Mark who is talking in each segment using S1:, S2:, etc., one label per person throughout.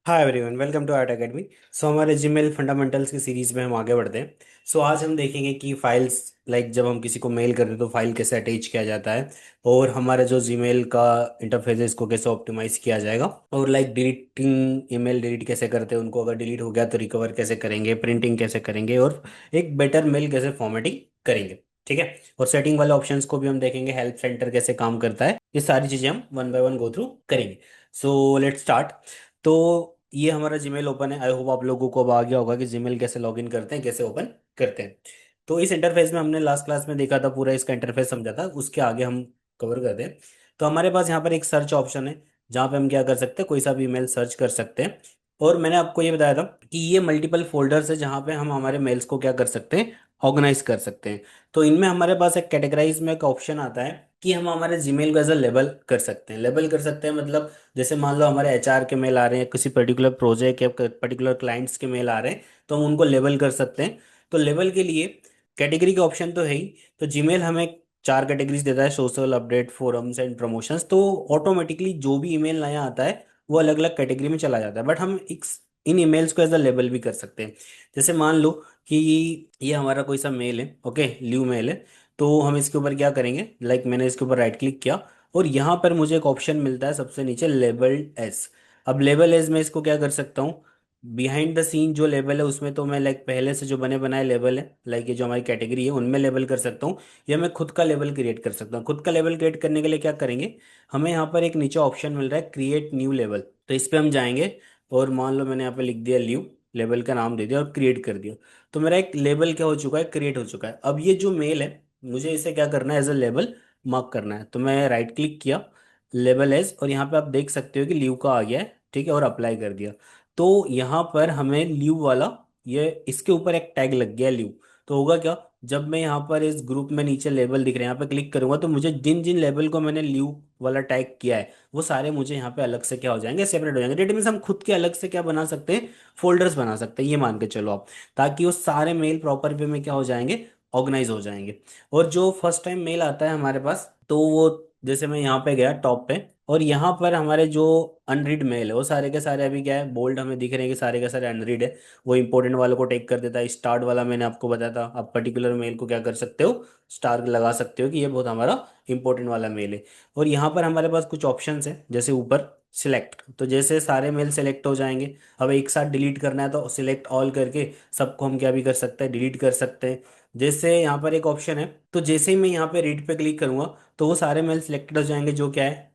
S1: Hi everyone, welcome to art academy. So हमारे Gmail fundamentals की series में हम आगे बढ़ते हैं। सो आज हम देखेंगे कि फाइल्स जब हम किसी को मेल करते हैं तो फाइल कैसे अटैच किया जाता है, और हमारे जो जीमेल का इंटरफेस है इसको कैसे ऑप्टिमाइज किया जाएगा, और डिलीटिंग ईमेल डिलीट कैसे करते हैं उनको, अगर डिलीट हो गया तो रिकवर कैसे करेंगे, प्रिंटिंग कैसे करेंगे, और एक बेटर मेल कैसे फॉर्मेटिंग करेंगे। ठीक है। और सेटिंग वाले ऑप्शंस को भी हम देखेंगे, हेल्प सेंटर कैसे काम करता है, ये सारी चीजें हम one by one go through करेंगे। So let's start. तो ये हमारा जीमेल ओपन है। आई होप आप लोगों को अब आ गया होगा कि जीमेल कैसे लॉगिन करते हैं, कैसे ओपन करते हैं। तो इस इंटरफेस में हमने लास्ट क्लास में देखा था, पूरा इसका इंटरफेस समझा था, उसके आगे हम कवर करते हैं। तो हमारे पास यहाँ पर एक सर्च ऑप्शन है, जहाँ पे हम क्या कर सकते हैं, कोई सा भी ईमेल सर्च कर सकते हैं। और मैंने आपको ये बताया था कि ये मल्टीपल फोल्डर्स है, जहाँ पे हम हमारे मेल्स को क्या कर सकते हैं, ऑर्गेनाइज कर सकते हैं। तो इनमें हमारे पास एक कैटेगराइज में एक ऑप्शन आता है कि हम हमारे जीमेल को एज अ लेबल कर सकते हैं। लेबल कर सकते हैं मतलब, जैसे मान लो हमारे एचआर के मेल आ रहे हैं, किसी पर्टिकुलर प्रोजेक्ट या पर्टिकुलर क्लाइंट्स के मेल आ रहे हैं, तो हम उनको लेबल कर सकते हैं। तो लेबल के लिए कैटेगरी का ऑप्शन तो है ही। तो जीमेल हमें चार कैटेगरीज देता है: social, update, forums and promotions. तो ऑटोमेटिकली जो भी ईमेल नया आता है वो अलग अलग कैटेगरी में चला जाता है। बट हम इन ईमेल्स को एज अ लेबल भी कर सकते हैं। जैसे मान लो कि ये हमारा कोई सा मेल है, ओके, ल्यू मेल है। तो हम इसके ऊपर क्या करेंगे, मैंने इसके ऊपर राइट क्लिक किया, और यहाँ पर मुझे एक ऑप्शन मिलता है सबसे नीचे, लेबल्ड एज। अब लेबल एज में इसको क्या कर सकता हूँ, बिहाइंड द सीन जो लेबल है उसमें तो मैं पहले से जो बने बनाए लेबल है, ये जो हमारी कैटेगरी है उनमें लेबल कर सकता हूँ, या मैं खुद का लेबल क्रिएट कर सकता हूँ। खुद का लेबल क्रिएट करने के लिए क्या करेंगे, हमें यहाँ पर एक नीचे ऑप्शन मिल रहा है, क्रिएट न्यू लेबल। तो इस पर हम जाएंगे, और मान लो मैंने यहाँ पे लिख दिया ल्यू, लेबल का नाम दे दिया और क्रिएट कर दिया। तो मेरा एक लेबल क्या हो चुका है, क्रिएट हो चुका है। अब ये जो मेल है, मुझे इसे क्या करना है, एज अ लेबल मार्क करना है। तो मैं राइट क्लिक किया, लेबल एज, और यहाँ पे आप देख सकते हो कि लीव का आ गया है, ठीक है, और अप्लाई कर दिया। तो यहाँ पर हमें लीव वाला, ये इसके ऊपर एक टैग लग गया लीव। तो होगा क्या, जब मैं यहाँ पर इस ग्रुप में नीचे लेबल दिख रहे हैं यहाँ पे क्लिक करूंगा, तो मुझे जिन जिन लेबल को मैंने लीव वाला टैग किया है वो सारे मुझे यहाँ पे अलग से क्या हो जाएंगे, सेपरेट हो जाएंगे। डेट मीन्स हम खुद के अलग से क्या बना सकते हैं, फोल्डर्स बना सकते हैं, ये मान के चलो आप, ताकि वो सारे मेल प्रॉपर वे में क्या हो जाएंगे, ऑर्गेनाइज हो जाएंगे। और जो फर्स्ट टाइम मेल आता है हमारे पास, तो वो, जैसे मैं यहाँ पे गया टॉप पे, और यहाँ पर हमारे जो अनरीड मेल है वो सारे के सारे अभी क्या है, बोल्ड हमें दिख रहे हैं कि सारे के सारे अनरीड है। वो इंपॉर्टेंट वालों को टेक कर देता है। स्टार्ट वाला मैंने आपको बताया था, आप पर्टिकुलर मेल को क्या कर सकते हो, स्टार लगा सकते हो कि ये बहुत हमारा इंपॉर्टेंट वाला मेल है। और यहाँ पर हमारे पास कुछ ऑप्शंस है, जैसे ऊपर सिलेक्ट, तो जैसे सारे मेल सेलेक्ट हो जाएंगे। अब एक साथ डिलीट करना है तो सिलेक्ट ऑल करके सबको हम क्या भी कर सकते हैं, डिलीट कर सकते हैं। जैसे यहाँ पर एक ऑप्शन है, तो जैसे ही मैं यहाँ पे रीड पे क्लिक करूंगा तो वो सारे मेल सिलेक्टेड हो जाएंगे जो क्या है,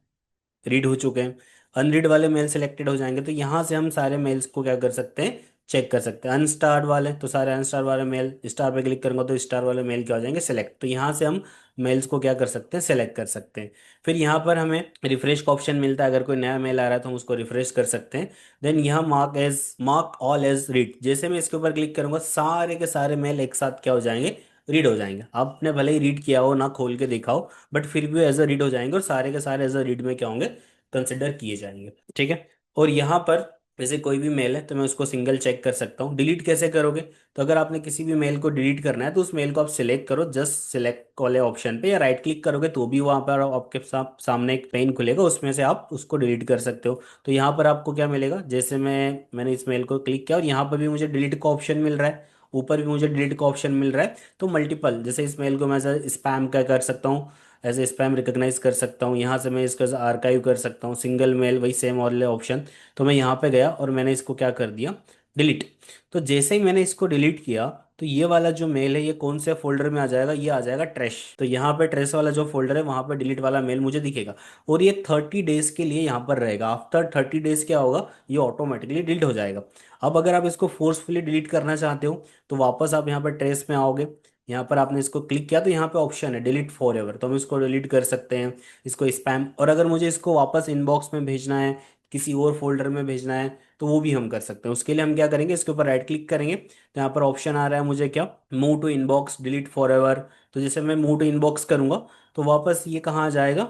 S1: रीड हो चुके हैं। अनरीड वाले मेल सिलेक्टेड हो जाएंगे, तो यहाँ से हम सारे मेल्स को क्या कर सकते हैं, चेक कर सकते हैं। अनस्टार्ड वाले, तो सारे अनस्टार वाले मेल, स्टार पे क्लिक करूंगा तो स्टार वाले मेल क्या हो जाएंगे, सेलेक्ट। तो यहाँ से हम मेल्स को क्या कर सकते हैं, सेलेक्ट कर सकते हैं। फिर यहाँ पर हमें रिफ्रेश का ऑप्शन मिलता है, अगर कोई नया मेल आ रहा है तो हम उसको रिफ्रेश कर सकते हैं। देन यहाँ मार्क ऑल एज रीड, जैसे मैं इसके ऊपर क्लिक करूंगा सारे के सारे मेल एक साथ क्या हो जाएंगे, रीड हो जाएंगे। आपने भले ही रीड किया हो ना, खोल के देखा हो, बट फिर भी एज अ रीड हो जाएंगे, और सारे के सारे एज अ रीड में क्या होंगे, कंसिडर किए जाएंगे। ठीक है। और यहाँ पर जैसे कोई भी मेल है तो मैं उसको सिंगल चेक कर सकता हूँ। डिलीट कैसे करोगे, तो अगर आपने किसी भी मेल को डिलीट करना है तो उस मेल को आप सिलेक्ट करो, जस्ट सिलेक्ट वाले ऑप्शन पे, या राइट क्लिक करोगे तो भी वहाँ पर आपके सामने एक पेन खुलेगा, उसमें से आप उसको डिलीट कर सकते हो। तो यहाँ पर आपको क्या मिलेगा, जैसे मैंने इस मेल को क्लिक किया और यहाँ पर भी मुझे डिलीट का ऑप्शन मिल रहा है, ऊपर भी मुझे डिलीट का ऑप्शन मिल रहा है। तो मल्टीपल, जैसे इस मेल को मैं स्पैम का कर सकता हूँ, एज ए स्पैम रिकॉग्नाइज कर सकता हूँ। यहाँ से मैं इसका आर्काइव कर सकता हूँ, सिंगल मेल, वही सेम वाले ऑप्शन। तो मैं यहाँ पे गया और मैंने इसको क्या कर दिया, डिलीट। तो जैसे ही मैंने इसको डिलीट किया, तो ये वाला जो मेल है ये कौन से फोल्डर में आ जाएगा, ये आ जाएगा ट्रैश। तो यहाँ पे ट्रैश वाला जो फोल्डर है वहाँ पे डिलीट वाला मेल मुझे दिखेगा, और ये 30 डेज के लिए यहाँ पर रहेगा। आफ्टर 30 डेज क्या होगा, ये ऑटोमेटिकली डिलीट हो जाएगा। अब अगर आप इसको फोर्सफुली डिलीट करना चाहते हो, तो वापस आप यहाँ पर ट्रेस में आओगे, यहाँ पर आपने इसको क्लिक किया तो यहाँ पे ऑप्शन है डिलीट फॉर एवर, तो हम इसको डिलीट कर सकते हैं, इसको स्पैम। और अगर मुझे इसको वापस इनबॉक्स में भेजना है, किसी और फोल्डर में भेजना है, तो वो भी हम कर सकते हैं। उसके लिए हम क्या करेंगे, इसके ऊपर राइट क्लिक करेंगे, तो यहाँ पर ऑप्शन आ रहा है मुझे क्या, move to inbox delete forever. तो जैसे मैं मूव टू इनबॉक्स करूंगा तो वापस ये कहाँ आ जाएगा,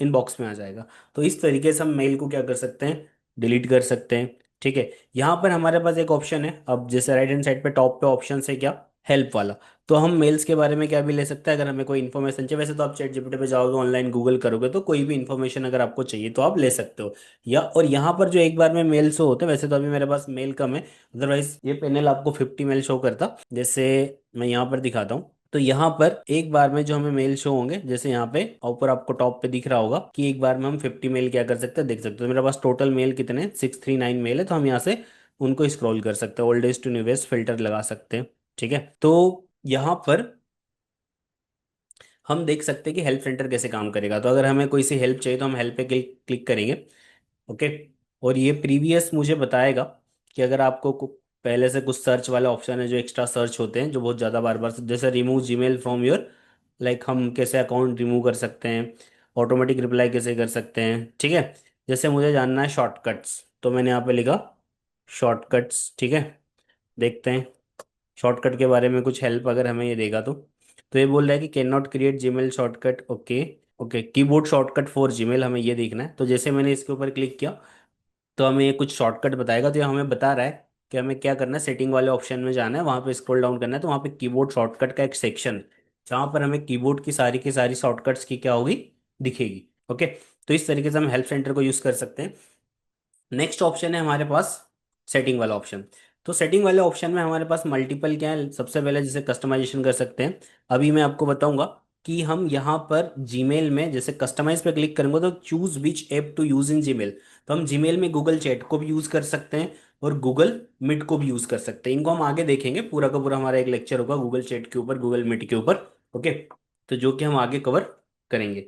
S1: इनबॉक्स में आ जाएगा। तो इस तरीके से हम मेल को क्या कर सकते हैं, डिलीट कर सकते हैं। ठीक है। यहाँ पर हमारे पास एक ऑप्शन है, अब जैसे राइट हैंड साइड पे टॉप पे ऑप्शन है क्या, हेल्प वाला। तो हम मेल्स के बारे में क्या भी ले सकते हैं, अगर हमें कोई इन्फॉर्मेशन चाहिए, वैसे तो आप चैट जीपीटी पे जाओगे, ऑनलाइन गूगल करोगे तो कोई भी इन्फॉर्मेशन अगर आपको चाहिए तो आप ले सकते हो। या और यहाँ पर जो एक बार में मेल शो होते हैं, वैसे तो अभी मेरे पास मेल कम है, अदरवाइज ये पैनल आपको 50 मेल शो करता। जैसे मैं यहाँ पर दिखाता हूँ, तो यहाँ पर एक बार में जो हमें मेल शो होंगे, जैसे यहाँ पे ऊपर आपको टॉप पे दिख रहा होगा कि एक बार में हम 50 मेल क्या कर सकते हैं, देख सकते हो। तो मेरे पास टोटल मेल कितने, 639 मेल है, तो हम यहाँ से उनको स्क्रॉल कर सकते हैं, ओल्डेस्ट टू न्यूएस्ट फिल्टर लगा सकते हैं। ठीक है, तो यहाँ पर हम देख सकते हैं कि हेल्प सेंटर कैसे काम करेगा। तो अगर हमें कोई सी हेल्प चाहिए तो हम हेल्प पे क्लिक क्लिक करेंगे। ओके, और ये प्रीवियस मुझे बताएगा कि अगर आपको पहले से कुछ सर्च वाले ऑप्शन है जो एक्स्ट्रा सर्च होते हैं, जो बहुत ज़्यादा बार बार, जैसे remove Gmail from your, like हम कैसे अकाउंट रिमूव कर सकते हैं, ऑटोमेटिक रिप्लाई कैसे कर सकते हैं। ठीक है, जैसे मुझे जानना है शॉर्टकट्स, तो मैंने यहाँ पे लिखा शॉर्टकट्स। ठीक है, देखते हैं शॉर्टकट के बारे में कुछ हेल्प अगर हमें ये देगा तो ये बोल रहा है कि can not create Gmail shortcut. Okay, okay, keyboard shortcut for Gmail, हमें ये देखना है। तो जैसे मैंने इसके ऊपर क्लिक किया तो हमें ये कुछ शॉर्टकट बताएगा। तो ये हमें बता रहा है कि हमें क्या करना है, सेटिंग वाले ऑप्शन में जाना है, वहाँ पे स्क्रॉल डाउन करना है, तो वहाँ पे कीबोर्ड शॉर्टकट का एक सेक्शन, जहाँ पर हमें कीबोर्ड की सारी शॉर्टकट्स की क्या होगी, दिखेगी। ओके, तो इस तरीके से हम हेल्प सेंटर को यूज़ कर सकते हैं। नेक्स्ट ऑप्शन है हमारे पास सेटिंग वाला ऑप्शन। तो सेटिंग वाले ऑप्शन में हमारे पास मल्टीपल क्या है, सबसे पहले जैसे कस्टमाइजेशन कर सकते हैं। अभी मैं आपको बताऊंगा कि हम यहाँ पर जीमेल में जैसे कस्टमाइज पे क्लिक करेंगे तो choose which app to use in Gmail, तो हम जीमेल में गूगल चैट को भी यूज कर सकते हैं और गूगल मीट को भी यूज कर सकते हैं। इनको हम आगे देखेंगे, पूरा का पूरा हमारा एक लेक्चर होगा गूगल चैट के ऊपर, गूगल मीट के ऊपर। ओके, तो जो कि हम आगे कवर करेंगे,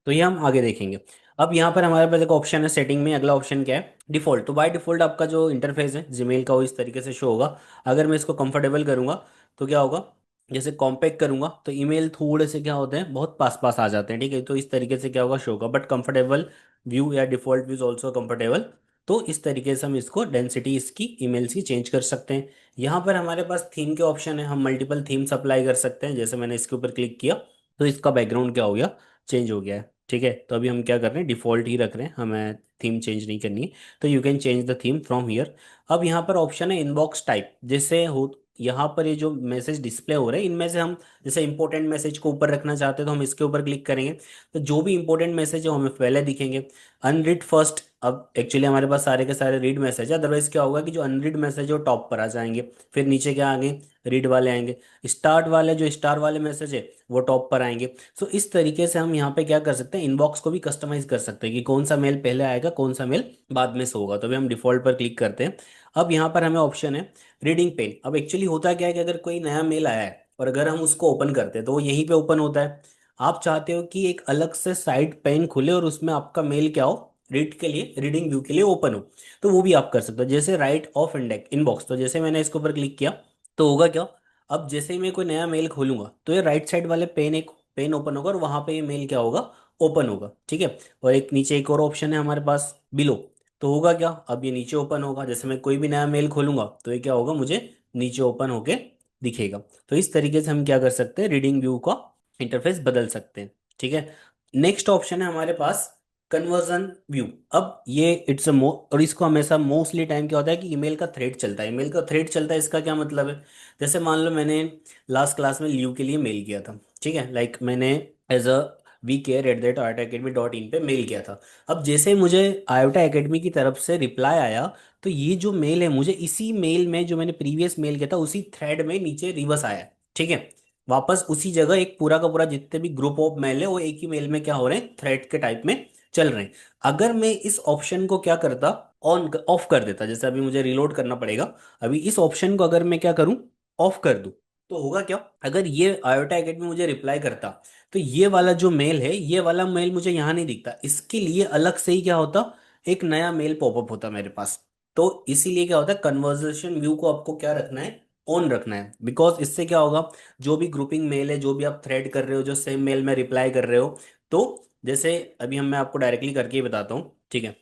S1: तो ये हम आगे देखेंगे। अब यहाँ पर हमारे पास एक ऑप्शन है सेटिंग में, अगला ऑप्शन क्या है, डिफॉल्ट। तो बाय डिफॉल्ट आपका जो इंटरफेस है जीमेल का वो इस तरीके से शो होगा। अगर मैं इसको कंफर्टेबल करूंगा तो क्या होगा, जैसे कॉम्पैक्ट करूंगा तो ईमेल थोड़े से क्या होते हैं, बहुत पास पास आ जाते हैं। ठीक है, तो इस तरीके से क्या होगा, शो होगा। बट कंफर्टेबल व्यू या default view is also comfortable. तो इस तरीके से हम इसको डेंसिटी इसकी ईमेल्स की चेंज कर सकते हैं। यहाँ पर हमारे पास थीम के ऑप्शन है, हम मल्टीपल थीम्स अप्लाई कर सकते हैं। जैसे मैंने इसके ऊपर क्लिक किया तो इसका बैकग्राउंड क्या हो गया, चेंज हो गया है। ठीक है, तो अभी हम क्या कर रहे हैं, डिफॉल्ट ही रख रहे हैं, हमें थीम चेंज नहीं करनी है। तो you can change the theme from here. अब यहाँ पर ऑप्शन है इनबॉक्स टाइप, जैसे हो यहाँ पर ये जो मैसेज डिस्प्ले हो रहे हैं इनमें से हम जैसे इंपॉर्टेंट मैसेज को ऊपर रखना चाहते हैं तो हम इसके ऊपर क्लिक करेंगे, तो जो भी इंपॉर्टेंट मैसेज है वो हमें पहले दिखेंगे। अनरीड फर्स्ट, अब एक्चुअली हमारे पास सारे के सारे रीड मैसेज है, अदरवाइज क्या होगा कि जो अनरीड मैसेज है वो टॉप पर आ जाएंगे, फिर नीचे क्या आएंगे, रीड वाले आएंगे, स्टार्ट वाले जो स्टार वाले मैसेज है वो टॉप पर आएंगे। सो इस तरीके से हम यहाँ पे क्या कर सकते हैं, इनबॉक्स को भी कस्टमाइज कर सकते हैं कि कौन सा मेल पहले आएगा, कौन सा मेल बाद में से होगा। तो अभी हम डिफॉल्ट पर क्लिक करते हैं। अब यहाँ पर हमें ऑप्शन है रीडिंग पेन। अब एक्चुअली होता क्या है कि अगर कोई नया मेल आया है और अगर हम उसको ओपन करते हैं तो वो यहीं पे ओपन होता है। आप चाहते हो कि एक अलग से साइड पेन खुले और उसमें आपका मेल क्या हो, रीड के लिए, रीडिंग व्यू के लिए ओपन हो, तो वो भी आप कर सकते हो। जैसे राइट ऑफ इंडेक्स इनबॉक्स, तो जैसे मैंने इसके ऊपर क्लिक किया तो होगा क्या, अब जैसे ही मैं कोई नया मेल खोलूंगा तो ये राइट साइड वाले पेन, एक पेन ओपन होगा और वहां पे ये मेल क्या होगा, ओपन होगा। ठीक है, और एक नीचे एक और ऑप्शन है हमारे पास बिलो, तो होगा क्या, अब ये नीचे ओपन होगा, जैसे मैं कोई भी नया मेल खोलूंगा तो ये क्या होगा, मुझे नीचे ओपन होके दिखेगा। तो इस तरीके से हम क्या कर सकते हैं, रीडिंग व्यू का इंटरफेस बदल सकते हैं। ठीक है, नेक्स्ट ऑप्शन है हमारे पास कन्वर्जन व्यू। अब ये इट्स अ मो, और इसको हमेशा मोस्टली टाइम क्या होता है कि ईमेल का थ्रेड चलता है, ईमेल का थ्रेड चलता है, इसका क्या मतलब है, जैसे मान लो मैंने लास्ट क्लास में लीव के लिए मेल किया था। ठीक है, लाइक मैंने एज अ vk@iitaacademy.in पे मेल किया था। अब जैसे ही मुझे आयोटा एकेडमी की तरफ से रिप्लाई आया तो ये जो मेल है मुझे इसी मेल में, जो मैंने प्रीवियस मेल किया था उसी थ्रेड में नीचे रिवर्स आया है। ठीक है, वापस उसी जगह एक पूरा का पूरा जितने भी ग्रुप ऑफ मेल है वो एक ही मेल में क्या हो रहे हैं, थ्रेड के टाइप में चल रहे हैं। अगर मैं इस ऑप्शन को क्या करता, ऑन ऑफ कर देता, जैसे अभी मुझे रिलोड करना पड़ेगा, अभी इस ऑप्शन को अगर मैं क्या करूं, ऑफ कर दूं, तो होगा क्या, अगर ये आयोटा एकेडमी मुझे रिप्लाई करता तो ये वाला जो मेल है, ये वाला मेल मुझे यहाँ नहीं दिखता, इसके लिए अलग से ही क्या होता, एक नया मेल पॉपअप होता मेरे पास। तो इसीलिए क्या होता है, कन्वर्सेशन व्यू को आपको क्या रखना है, ऑन रखना है, बिकॉज इससे क्या होगा, जो भी ग्रुपिंग मेल है, जो भी आप थ्रेड कर रहे हो, जो सेम मेल में रिप्लाई कर रहे हो, तो जैसे अभी हम, मैं आपको डायरेक्टली करके ही बताता हूँ। ठीक है,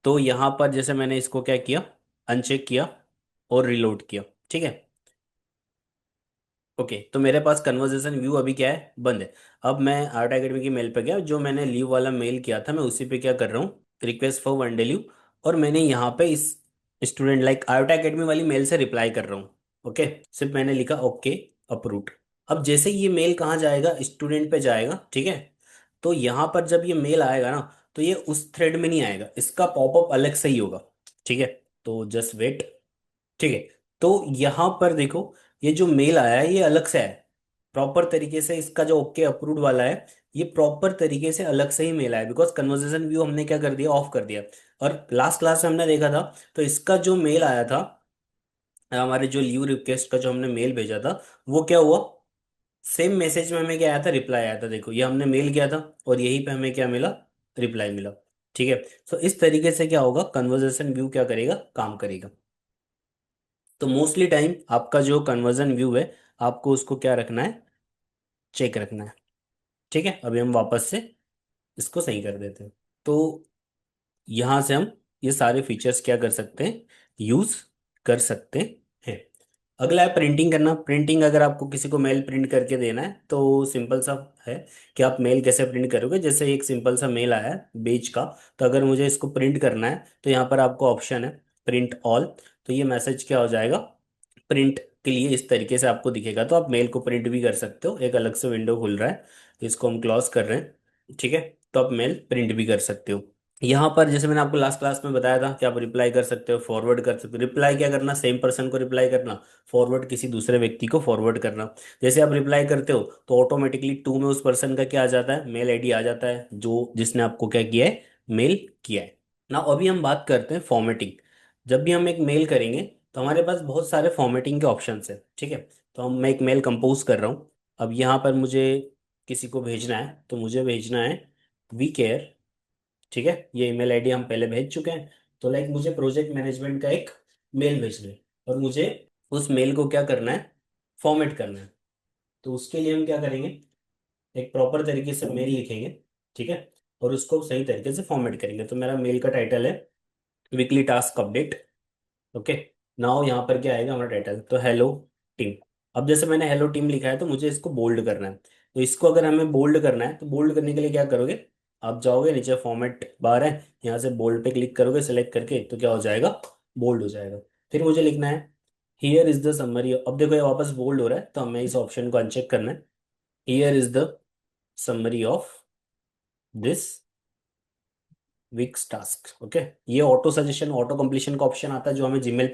S1: तो यहाँ पर जैसे मैंने इसको क्या किया, अनचेक किया और रिलोड किया। ठीक है, ओके, तो मेरे पास कन्वर्सेशन व्यू अभी क्या है, बंद है। अब मैं आर्ट एकेडमी की मेल पे गया, जो मैंने लीव वाला मेल किया था मैं उसी पे क्या कर रहा हूँ, request for one day leave, और मैंने यहाँ पे इस स्टूडेंट लाइक आर्ट एकेडमी वाली मेल से रिप्लाई कर रहा हूँ। ओके, सिर्फ मैंने लिखा ओके, अप्रूव्ड। अब जैसे ये मेल कहाँ जाएगा, स्टूडेंट पे जाएगा, ठीक है। तो यहाँ पर जब ये मेल आएगा ना, तो ये उस थ्रेड में नहीं आएगा, इसका पॉपअप अलग से ही होगा, ठीक है। तो जस्ट वेट, ठीक है। तो यहाँ पर देखो, ये जो मेल आया है ये अलग से है, प्रॉपर तरीके से इसका जो ओके अप्रूव्ड वाला है, ये प्रॉपर तरीके से अलग से ही मेल आया, बिकॉज कन्वर्सेशन व्यू हमने क्या कर दिया, ऑफ कर दिया। और लास्ट क्लास में हमने देखा था, तो इसका जो मेल आया था, हमारे जो लीव रिक्वेस्ट का जो हमने मेल भेजा था, वो क्या हुआ, सेम मैसेज में हमें क्या आया था, रिप्लाई आया था। देखो ये हमने मेल किया था और यहीं पे हमें क्या मिला, रिप्लाई मिला, ठीक है। तो इस तरीके से क्या होगा, कन्वर्जेशन व्यू क्या करेगा, काम करेगा। तो मोस्टली टाइम आपका जो कन्वर्जन व्यू है, आपको उसको क्या रखना है, चेक रखना है, ठीक है। अभी हम वापस से इसको सही कर देते हैं। तो यहाँ से हम ये सारे फीचर्स क्या कर सकते हैं, यूज कर सकते हैं। अगला है प्रिंटिंग करना। प्रिंटिंग, अगर आपको किसी को मेल प्रिंट करके देना है तो सिंपल सा है कि आप मेल कैसे प्रिंट करोगे। जैसे एक सिंपल सा मेल आया है बेच का, तो अगर मुझे इसको प्रिंट करना है तो यहाँ पर आपको ऑप्शन है प्रिंट ऑल। तो ये मैसेज क्या हो जाएगा, प्रिंट के लिए इस तरीके से आपको दिखेगा। तो आप मेल को प्रिंट भी कर सकते हो, एक अलग से विंडो खुल रहा है, इसको हम क्लोज कर रहे हैं, ठीक है। तो आप मेल प्रिंट भी कर सकते हो। यहाँ पर जैसे मैंने आपको लास्ट क्लास में बताया था कि आप रिप्लाई कर सकते हो, फॉरवर्ड कर सकते हो। रिप्लाई क्या करना, सेम पर्सन को रिप्लाई करना, फॉरवर्ड किसी दूसरे व्यक्ति को फॉरवर्ड करना। जैसे आप रिप्लाई करते हो तो ऑटोमेटिकली टू में उस पर्सन का क्या आ जाता है, मेल आईडी आ जाता है, जो जिसने आपको क्या किया है, मेल किया है ना। अभी हम बात करते हैं फॉर्मेटिंग। जब भी हम एक मेल करेंगे तो हमारे पास बहुत सारे फॉर्मेटिंग के ऑप्शन है, ठीक है। तो मैं एक मेल कंपोज कर रहा हूँ। अब यहाँ पर मुझे किसी को भेजना है, तो मुझे भेजना है वी केयर, ठीक है। ये ईमेल आईडी हम पहले भेज चुके हैं। तो लाइक मुझे प्रोजेक्ट मैनेजमेंट का एक मेल भेजना है, और मुझे उस मेल को क्या करना है, फॉर्मेट करना है। तो उसके लिए हम क्या करेंगे, एक प्रॉपर तरीके से मेल लिखेंगे, ठीक है। और उसको सही तरीके से फॉर्मेट करेंगे। तो मेरा मेल का टाइटल है weekly task update, okay. Now यहाँ पर क्या आएगा हमारा टाइटल, तो हेलो टीम। अब जैसे मैंने हेलो टीम लिखा है तो मुझे इसको बोल्ड करना है। तो इसको अगर हमें बोल्ड करना है, तो बोल्ड करने के लिए क्या करोगे, आप जाओगे नीचे फॉर्मेट बार है, यहाँ से बोल्ड पे क्लिक करोगे सेलेक्ट करके, तो क्या हो जाएगा, बोल्ड हो जाएगा। फिर मुझे लिखना है हियर इज द समरी। अब देखो ये वापस बोल्ड हो रहा है, तो हमें इस ऑप्शन को अनचेक करना है। Here is the summary of this weeks task, okay. ये ऑटो सजेशन, ऑटो कंप्लीशन का ऑप्शन आता है जो हमें जीमेल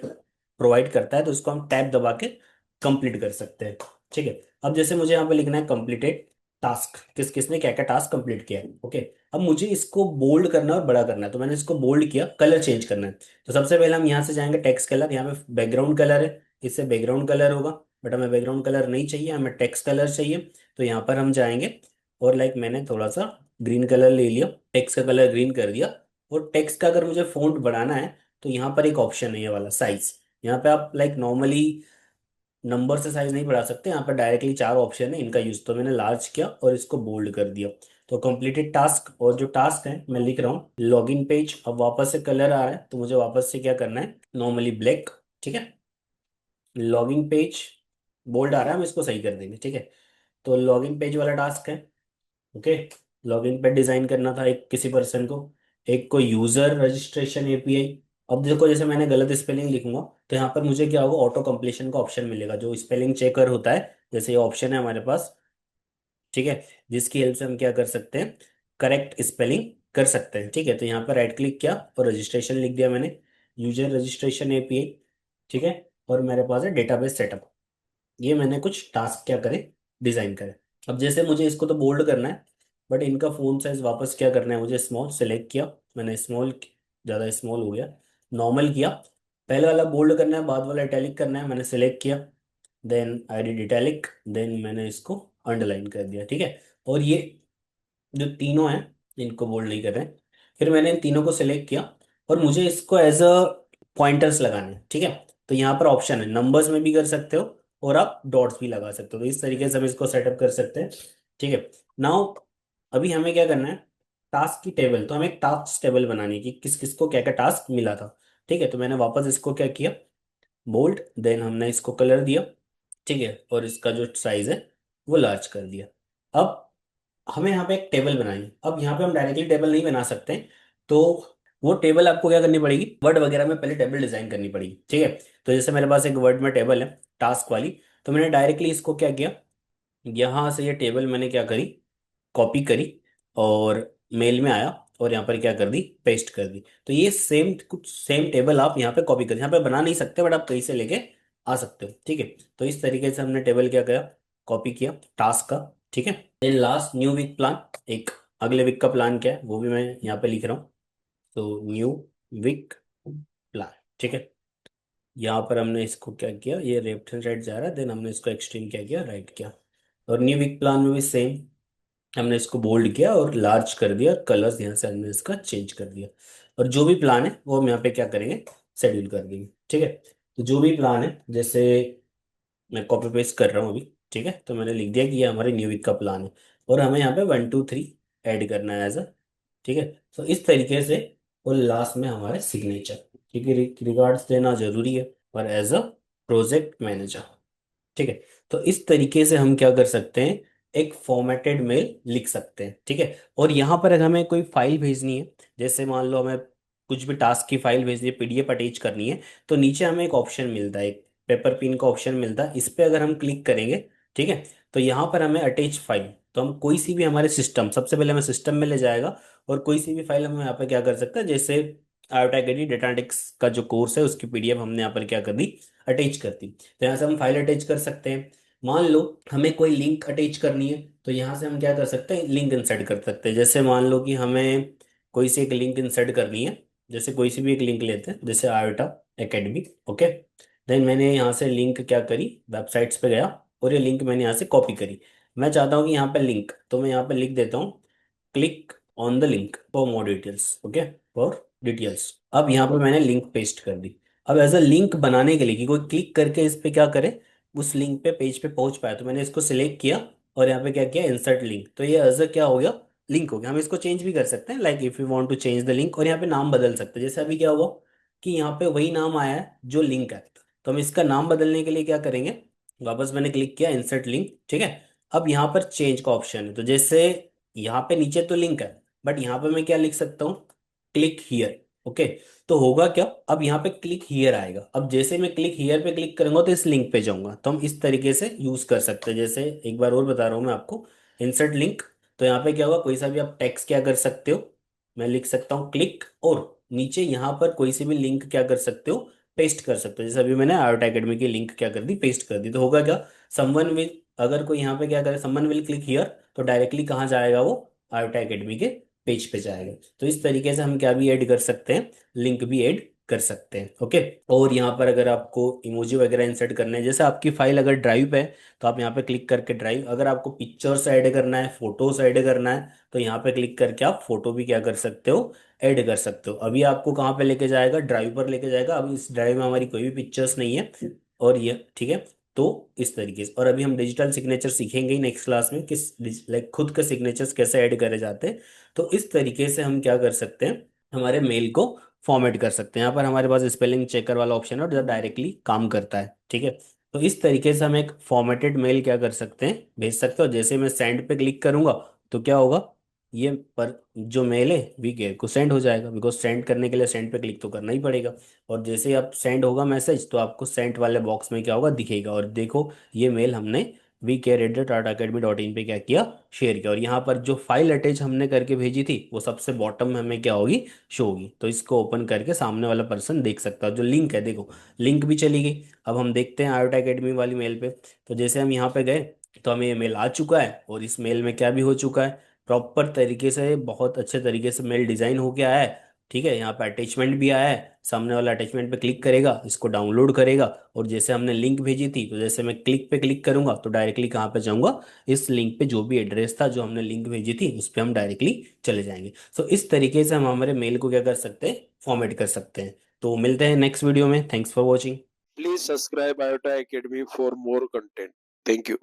S1: प्रोवाइड करता है, तो इसको हम टैब दबा के कंप्लीट कर सकते हैं, ठीक है। अब जैसे मुझे यहाँ पे लिखना है कंप्लीटेड टास्क, किस किसने क्या क्या टास्क कंप्लीट किया है, ओके। अब मुझे इसको बोल्ड करना है और बड़ा करना है, तो मैंने इसको बोल्ड किया, कलर चेंज करना है। तो सबसे पहले हम यहाँ से जाएंगे टेक्स्ट कलर, यहाँ पे बैकग्राउंड कलर है, इससे बैकग्राउंड कलर होगा, बट हमें बैकग्राउंड कलर नहीं चाहिए, हमें टेक्स्ट कलर चाहिए। तो यहाँ पर हम जाएंगे, और लाइक मैंने थोड़ा सा ग्रीन कलर ले लिया, टेक्स्ट का कलर ग्रीन कर दिया। और टेक्स्ट का अगर मुझे फॉन्ट बढ़ाना है, तो यहाँ पर एक ऑप्शन है ये वाला साइज। यहाँ पे आप लाइक नॉर्मली नंबर से साइज नहीं बढ़ा सकते, यहाँ पर डायरेक्टली चार ऑप्शन है, इनका यूज। तो मैंने लार्ज किया और इसको बोल्ड कर दिया। तो कंप्लीटेड टास्क, और जो टास्क है मैं लिख रहा हूँ लॉगिन पेज। अब वापस से कलर आ रहा है, तो मुझे वापस से क्या करना है, नॉर्मली ब्लैक, ठीक है। लॉगिन पेज बोल्ड आ रहा है, हम इसको सही कर देंगे, ठीक है। तो लॉगिन पेज वाला टास्क है, ओके। लॉगिन पे डिजाइन करना था एक किसी पर्सन को, एक को यूजर रजिस्ट्रेशन एपीआई। अब देखो जैसे मैंने गलत स्पेलिंग लिखूंगा, तो यहाँ पर मुझे क्या होगा, ऑटो कंप्लीशन का ऑप्शन मिलेगा, जो स्पेलिंग चेकर होता है। जैसे ये ऑप्शन है हमारे पास, ठीक है, जिसकी हेल्प से हम क्या कर सकते हैं, करेक्ट स्पेलिंग कर सकते हैं, ठीक है। तो यहाँ पर राइट क्लिक किया और रजिस्ट्रेशन लिख दिया मैंने, यूजर रजिस्ट्रेशन एपीआई, ठीक है। और मेरे पास है डेटाबेस सेटअप। ये मैंने कुछ टास्क क्या करे, डिजाइन करे। अब जैसे मुझे इसको तो बोल्ड करना है, बट इनका फोन साइज वापस क्या करना है, मुझे स्मॉल सेलेक्ट किया मैंने, स्मॉल ज़्यादा स्मॉल हो गया, नॉर्मल किया। पहले वाला बोल्ड करना है, बाद वाला इटैलिक करना है, मैंने सेलेक्ट किया, then I did italic, then मैंने इसको अंडरलाइन कर दिया, ठीक है। और ये जो तीनों हैं, इनको बोल्ड नहीं कर रहे हैं। फिर मैंने इन तीनों को सिलेक्ट किया, और मुझे इसको एज अ पॉइंटर्स लगाने हैं, ठीक है। तो यहाँ पर ऑप्शन है, नंबर्स में भी कर सकते हो और आप डॉट्स भी लगा सकते हो। तो इस तरीके से हम इसको सेटअप कर सकते हैं, ठीक है। नाउ अभी हमें क्या करना है, टास्क की टेबल। तो हमें एक टास्क टेबल बनानी है कि किस किस को क्या क्या टास्क मिला था, ठीक है। तो मैंने वापस इसको क्या किया, बोल्ड, देन हमने इसको कलर दिया, ठीक है। और इसका जो साइज है वो लार्ज कर दिया। अब हमें यहाँ पे एक टेबल बनानी है। अब यहाँ पे हम डायरेक्टली टेबल नहीं बना सकते, तो वो टेबल आपको क्या करनी पड़ेगी, वर्ड वगैरह में पहले टेबल डिजाइन करनी पड़ेगी, ठीक है। तो जैसे मेरे पास एक वर्ड में टेबल है टास्क वाली, तो मैंने डायरेक्टली इसको क्या किया, यहाँ से ये टेबल मैंने क्या करी, कॉपी करी और मेल में आया और यहाँ पर क्या कर दी, पेस्ट कर दी। तो ये सेम कुछ सेम टेबल आप यहाँ पे कॉपी कर, यहाँ पे बना नहीं सकते बट आप कहीं से लेके आ सकते हो, ठीक है। तो इस तरीके से हमने टेबल क्या किया, कॉपी किया टास्क का, ठीक है। Then last new week plan, एक अगले वीक का प्लान क्या है वो भी मैं यहाँ पे लिख रहा हूँ। तो न्यू वीक प्लान, ठीक है। यहाँ पर हमने इसको क्या किया, ये लेफ्ट हैंड साइड जा रहा है, देन हमने इसको एक्सट्रीम क्या किया, राइट किया। और न्यू वीक प्लान में भी सेम, हमने इसको बोल्ड किया और लार्ज कर दिया और कलर्स यहाँ से हमने इसका चेंज कर दिया। और जो भी प्लान है वो हम यहाँ पे क्या करेंगे, शेड्यूल कर देंगे, ठीक है। तो जो भी प्लान है, जैसे मैं कॉपी पेस्ट कर रहा हूँ अभी, ठीक है। तो मैंने लिख दिया कि ये हमारे न्यू वीक का प्लान है और हमें यहाँ पे 1 2 3 ऐड करना है एज अ, ठीक है। तो इस तरीके से, और लास्ट में हमारे सिग्नेचर, क्योंकि रिगार्ड्स देना जरूरी है और एज अ प्रोजेक्ट मैनेजर, ठीक है। तो इस तरीके से हम क्या कर सकते हैं, एक फॉर्मेटेड मेल लिख सकते हैं, ठीक है। और यहाँ पर अगर हमें कोई फाइल भेजनी है, जैसे मान लो हमें कुछ भी टास्क की फाइल भेजनी है, पीडीएफ अटैच करनी है, तो नीचे हमें एक ऑप्शन मिलता है, एक पेपर पिन का ऑप्शन मिलता है, इस पे अगर हम क्लिक करेंगे, ठीक है, तो यहाँ पर हमें अटैच फाइल, तो हम कोई सी भी हमारे सिस्टम, सबसे पहले हमें सिस्टम में ले जाएगा और कोई सी भी फाइल हम यहाँ पर क्या कर सकते हैं, जैसे आयोटा डेटाटिक्स का जो कोर्स है उसकी पीडीएफ हमने यहाँ पर क्या कर दी, अटैच कर दी। तो यहाँ से हम फाइल अटैच कर सकते हैं। मान लो हमें कोई लिंक अटैच करनी है, तो यहाँ से हम क्या कर सकते हैं, लिंक इंसर्ट कर सकते हैं। जैसे मान लो कि हमें कोई सी एक लिंक इंसर्ट करनी है, जैसे कोई सी भी एक लिंक लेते हैं, जैसे आयोटा एकेडमी, ओके। देन मैंने यहाँ से लिंक क्या करी, वेबसाइट्स पे गया और ये लिंक मैंने यहाँ से कॉपी करी। मैं चाहता हूँ कि यहाँ पे लिंक, तो मैं यहाँ पे लिख देता हूँ, click on the link for more details, okay, for details. अब यहाँ पे मैंने लिंक पेस्ट कर दी। अब एज अ लिंक बनाने के लिए कि कोई क्लिक करके इस पे क्या करे, उस लिंक पे, पेज पे पहुंच पाया, तो मैंने इसको सिलेक्ट किया और यहाँ पे क्या किया, इंसर्ट लिंक। तो ये एज अ क्या हो गया, लिंक हो गया। हम इसको चेंज भी कर सकते हैं, like if you want to change the link, और यहाँ पे नाम बदल सकते हैं। जैसे अभी क्या हुआ कि यहाँ पे वही नाम आया है जो लिंक है, तो हम इसका नाम बदलने के लिए क्या करेंगे, वापस मैंने क्लिक किया इंसर्ट लिंक, ठीक है। अब यहाँ पर चेंज का ऑप्शन है, तो जैसे यहाँ पे नीचे तो लिंक है बट यहाँ पे मैं क्या लिख सकता हूँ, क्लिक हियर, ओके। तो होगा क्या, अब यहाँ पे क्लिक हियर आएगा। अब जैसे मैं क्लिक हियर पे क्लिक करूंगा तो इस लिंक पे जाऊंगा। तो हम इस तरीके से यूज कर सकते हैं। जैसे एक बार और बता रहा हूँ मैं आपको, इंसर्ट लिंक, तो यहाँ पे क्या होगा, कोई सा भी आप टेक्स्ट क्या कर सकते हो, मैं लिख सकता हूँ क्लिक, और नीचे यहाँ पर कोई सी भी लिंक क्या कर सकते हो, पेस्ट कर सकते हो। जैसे अभी मैंने आयोटा एकेडमी की लिंक क्या कर दी, पेस्ट कर दी। तो होगा क्या, समवन विल, अगर कोई यहाँ पे क्या करे, समवन विल क्लिक हियर, तो डायरेक्टली कहाँ जाएगा वो, आयोटा एकेडमी के पेज पे जाएगा। तो इस तरीके से हम क्या भी ऐड कर सकते हैं, लिंक भी ऐड कर सकते हैं, ओके। और यहाँ पर अगर आपको इमोजी वगैरह इंसर्ट करने हैं, जैसे आपकी फाइल अगर ड्राइव पे है तो आप यहाँ पे क्लिक करके ड्राइव, अगर आपको पिक्चर्स ऐड करना है, फोटोज ऐड करना है, तो यहाँ पे क्लिक करके आप फोटो भी क्या कर सकते हो, ऐड कर सकते हो। अभी आपको कहाँ पे लेके जाएगा, ड्राइव पर लेके जाएगा। अभी इस ड्राइव में हमारी कोई भी पिक्चर्स नहीं है, और ये ठीक है। तो इस तरीके से, और अभी हम डिजिटल सिग्नेचर सीखेंगे ही नेक्स्ट क्लास में, किस लाइक खुद के सिग्नेचर्स कैसे ऐड करे जाते हैं। तो इस तरीके से हम क्या कर सकते हैं, हमारे मेल को फॉर्मेट कर सकते हैं। यहाँ पर हमारे पास स्पेलिंग चेकर वाला ऑप्शन है और जो डायरेक्टली काम करता है, ठीक है। तो इस तरीके से हम एक फॉर्मेटेड मेल क्या कर सकते हैं, भेज सकते हो। जैसे मैं सेंड पे क्लिक करूंगा तो क्या होगा, ये पर जो मेल है वीके को सेंड हो जाएगा, बिकॉज सेंड करने के लिए सेंड पे क्लिक तो करना ही पड़ेगा। और जैसे ही आप सेंड होगा मैसेज, तो आपको सेंड वाले बॉक्स में क्या होगा, दिखेगा, और देखो ये मेल हमने वी@टाटा academy.in पे क्या किया, शेयर किया। और यहाँ पर जो फाइल अटैच हमने करके भेजी थी वो सबसे बॉटम में हमें क्या होगी, शो होगी। तो इसको ओपन करके सामने वाला पर्सन देख सकता है। जो लिंक है देखो, लिंक भी चली गई। अब हम देखते हैं आयोटा एकेडमी वाली मेल पे। तो जैसे हम यहाँ पे गए तो हमें ये मेल आ चुका है, और इस मेल में क्या भी हो चुका है, प्रॉपर तरीके से, बहुत अच्छे तरीके से मेल डिजाइन हो के आया है, ठीक है। यहाँ पे अटैचमेंट भी आया है, सामने वाला अटैचमेंट पे क्लिक करेगा, इसको डाउनलोड करेगा, और जैसे हमने लिंक भेजी थी, तो जैसे मैं क्लिक पे क्लिक करूंगा तो डायरेक्टली कहाँ पे जाऊंगा, इस लिंक पे, जो भी एड्रेस था जो हमने लिंक भेजी थी उस पे हम डायरेक्टली चले जाएंगे। सो इस तरीके से हम हमारे मेल को क्या कर सकते हैं, फॉर्मेट कर सकते हैं। तो मिलते हैं नेक्स्ट वीडियो में। Thanks for watching.
S2: Please subscribe IOTA Academy for more content. Thank you.